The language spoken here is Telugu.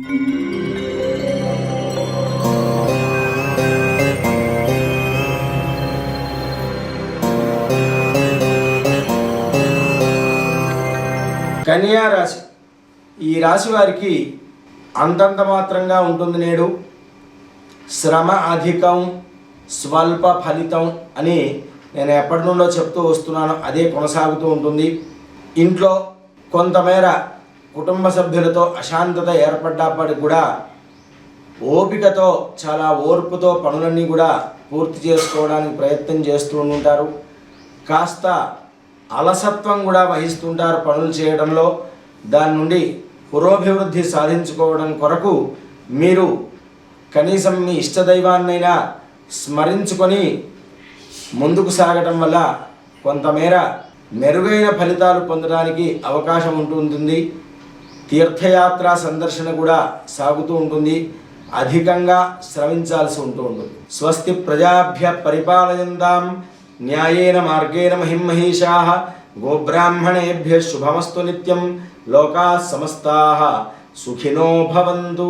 కన్యా రాశి. ఈ రాశి వారికి అంతంత మాత్రంగా ఉంటుంది నేడు. శ్రమ అధికం, స్వల్ప ఫలితం అని నేను ఎప్పటి నుండో చెప్తూ వస్తున్నాను, అదే కొనసాగుతూ ఉంటుంది. ఇంట్లో కొంతమేర కుటుంబ సభ్యులతో అశాంతత ఏర్పడ్డప్పటికి కూడా ఓపికతో, చాలా ఓర్పుతో పనులన్నీ కూడా పూర్తి చేసుకోవడానికి ప్రయత్నం చేస్తూ ఉంటారు. కాస్త అలసత్వం కూడా వహిస్తుంటారు పనులు చేయడంలో. దాని నుండి పురోభివృద్ధి సాధించుకోవడం కొరకు మీరు కనీసం మీ ఇష్టదైవాన్నైనా స్మరించుకొని ముందుకు సాగటం వల్ల కొంతమేర మెరుగైన ఫలితాలు పొందడానికి అవకాశం ఉంటుంది. తీర్థయాత్ర సందర్శన కూడా సాగుతూ ఉంటుంది. అధికంగా శ్రమించాల్సి ఉంటుంది. స్వస్తి ప్రజాభ్య పరిపాలయంతాం న్యాయేన మార్గేణ మహిమహీషాః గోబ్రాహ్మణేభ్యః శుభమస్తు నిత్యం. లోకాః సమస్తాః సుఖినో భవంతు.